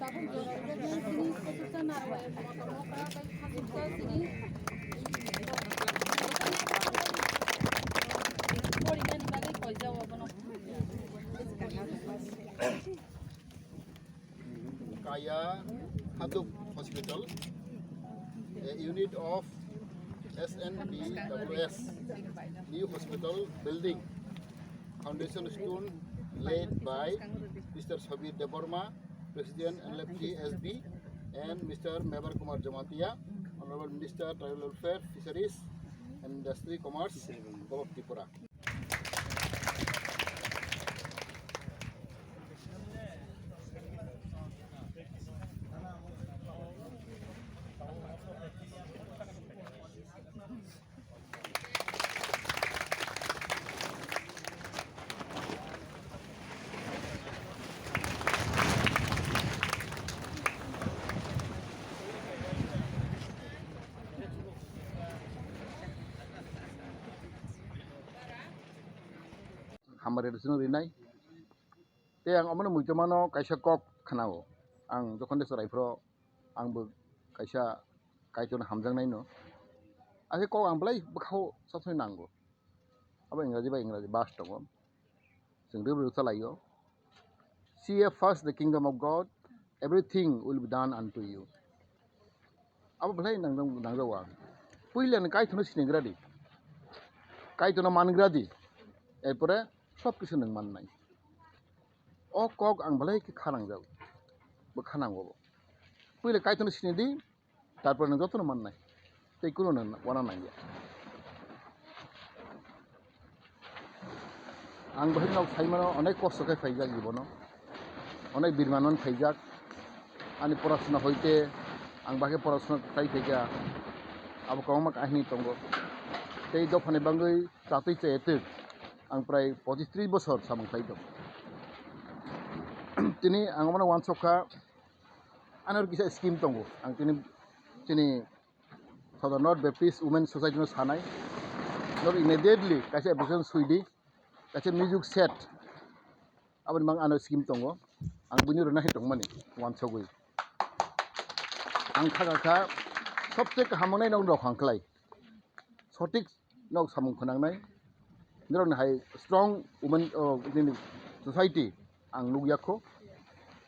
Kaya HADUK Hospital, a unit of SNBWS, new hospital building, foundation stone laid by Mr. Sabir Deborma, President NLFG-SB, and Mr. MEVER JAMATIA, Honorable Minister, Tribal Welfare, Fisheries, and Industry, Commerce, Government of Tripura. Hamare rusino rinai te ang amano muitamano kaisa kok khanao ang jokon desa raifro ang bo kaisa kaitona hamjangnai no ase kok ang blai bkhao sabsai nango abo ingraji bas tongo jeng rebu chalayo seek first the kingdom of God, everything will be done unto you. Abo blai nangjawa puilen kaitona sinigradi kaitona mangradi erpore সব কিছু নং মাননাই ও cock আং বলাই কি খানাং যাও বা খানাঙ্গো পইলে কাইতনো সিনে দি তারপর নং যতন মাননাই তাই কোনো না ওনা নাই আং বহাই নাও সাইমানো অনেক কষ্ট খাই ফাইজাক জীবন অনেক বিরমানন ফাইজাক আনি পড়াশোনা হইতে আং বাকে পড়াশোনা তাই ফাইজা আবো কমা কাহিনী তঙ্গ তাই দফানে বাঙ্গই চাতুই চাইতে ang pray 43 bosor samung kaito tini ang mana wan soka anor kisa scheme tongo ang tini Sadar North Baptist Women Society no sanai not immediately kaisa episode suidi kaisa music set abon mang anor scheme tongo ang bunyo na hitong mani wan sogui ang kha sobte hamonai nong rok hangklai sotik nok samung khonangnai Ngeron hai strong women society ang lugyakho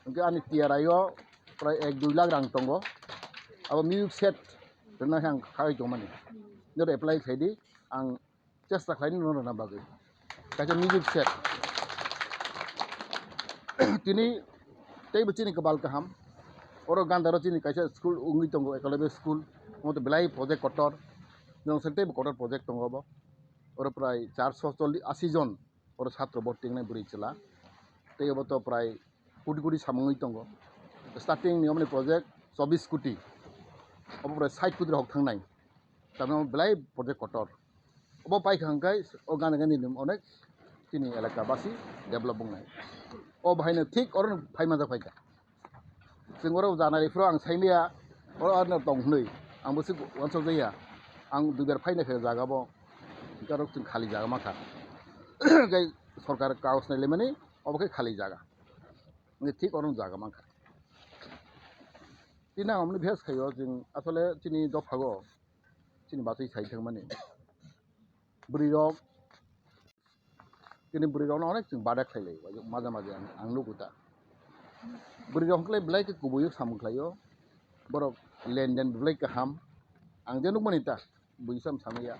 angke ani tiarayo pray 1-2 lakh rang tongo abo music set rena hang khai jomani nero apply khaidi ang chesta khaini no na bagai kaja music set tini tei bchini kabal kaham oro gandaro chini kaisa school ungi tongo ekalabe school moto belai project kotor jong sente kotor project tongo bo ওরা প্রায় 480 জন ওরা ছাত্র ভর্তি নাই বুড়ি চলা তাই অবত প্রায় কোটি কোটি সামঙ্গই দङ স্টার্টিং নিয়মনি প্রজেক্ট 24 কোটি অব প্রায় 60 কোটি হক থাंनाय তারমানে বেলাই প্রজেক্ট কটর অব পাইখাंखाय ও গানে গানে অনেক তিনি এলাকাবাসী ডেভেলপ बुंनाय ও ভাইনো ঠিক অরন ফাইমাজা ফাইকা जों ওরা জানাरिफ्राव आं साइलिया अर अरन दंनै आंबो सो वानसौ जाया आं दुगार फाइनाखौ जागाबो Karok tin khali jaga maka gai sarkar kaos nai lemani oboke khali jaga ngi thik orong jaga maka tina amni bhes khayo jing asole chini dophago chini basai sai thangmani brirok chini brirok onek jing badak khailai maja maja ang luguta brirok klai blai ke kubuyo samukhlayo borok lenden blai kaham ang jenuk manita buisam samaya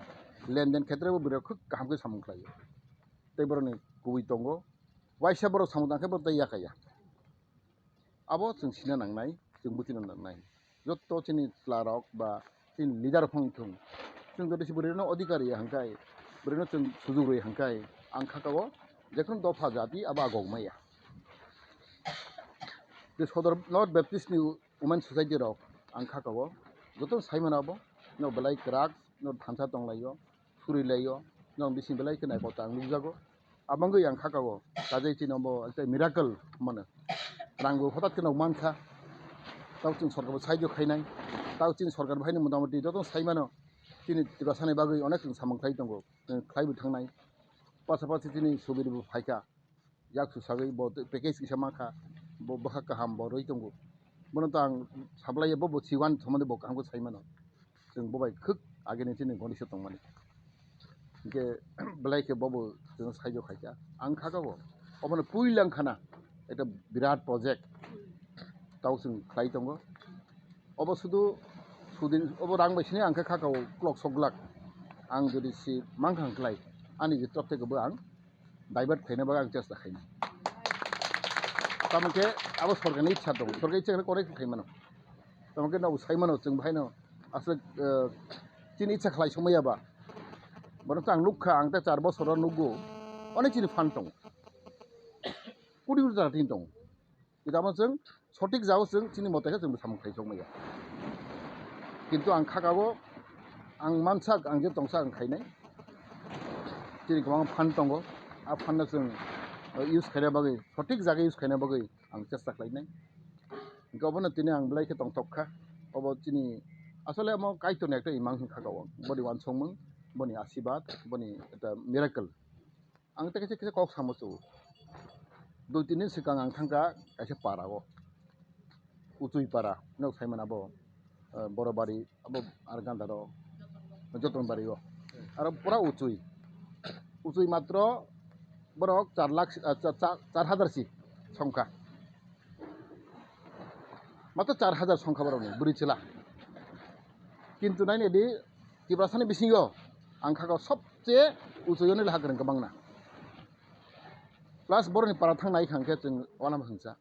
लेनदेन क्षेत्र में बिराद खुद काम के सामुखलायो तै बरनि गुबै दंगो वाइसा बर सामुदांखे बर दै याखाया आबो जों सिना नांनाय जों बुथिना नांनाय जत्तो चिनि क्लारक बा चिन लिडार फंथुं जों जदिसि बरनो अधिकारी हांखाय बरनो जों सुजुरै हांखाय आं खाकागो जेखुन दफा जाति आबा गगमाया जे सदर नर्थ बेप्टिस्ट नि वुमेन सोसाइटी रक आं खाकागो जतो साइमानाबो न बलाय क्राक न थांसा दंलायो सुरिलायो न बिसिं बलाय केनाय गता लुजागो आबांगो yang khakago tajai chinombo altai miracle mane rangbo hঠাৎ কেন মানখা তাও চিন সরকার সাহায্য খাইনাই তাও চিন সরকার ভাইনি মোটামুটি যত সাইমানো তিনি টিকাসানি বাগै অনেক সাमंखाय दंगो खाइबो थांनाय पासापासि তিনি सुबिरबो फाइका याक सुसागै ब पेकेज किसा माखा ब बखा काहाम ब रइ दंगो बोनो तो आं साब्लाय बो सिवान सोमोन्दो बक आंबो साइमानो जों बबाय खोक आगेनि थिनि गनिसो दंमानि के बेलाय के बबो जों साइजो खायजा आं खागावो अबनो पुइलां खाना এটা বিরাট প্রজেক্ট তাও जों खालाय दङ अब सुदु सुदिन अब रां बायसिनि आंखो खागाव क्लक सकलाक आं जुदि सि मांखांख्लाय आंनि जितबतेखौबो आं डाइभार्ट खायनोबा आं चेष्टा खायनो तामके अब सरकारनि इच्छा दं सरकारनि इच्छा करे खायमानो तामके नाव साइमानो जों बाहायनो आसले तिनि इच्छा खालाय समायाबा बरं आं लुखा आं ता 4 बोसोराव नुगो अनेक चिनि फान दं कुड़ी कुड़ी जाती दं इदामा जों सटिक जाओ जों चिनि मतेखौ जों सामखाय समाया किन्तु आं खागावो आं मानसा आं जे दंसा आं खायनाय चिनि गोबां फान दङ आ फाननो जों इउज खायना बागै सटिक जागा इउज खायना बागै आं चेष्टा खालायनाय गबनो तिनि आं ब्लाइखे दंथखा अब चिनि আসলে আমার কাইতো না একটা ইমাং খাগাও বডি ওয়ান সংমং বনি আশীর্বাদ বনি এটা মিরাকল आं ता केसे केसे कक सामसो 2-3 दिन सिगां आं थांगा कायसे पारागो उचुई पारा नौ साइमानाबो बरबारि अब आर गान्दारो जतनबारियो आरो पुरा उचुई मात्र बरक 4 लाख 4000 सि संख्या मात्र 4000 संख्या बरनि बुरिचला किन्तु नायनो दि किब्रासानि बिसिङाव आं खागाव सबसे उचुयनो लाहागोन गोबांना प्लास बरनि पारा थांनाय खांखे जों वानाम हांसा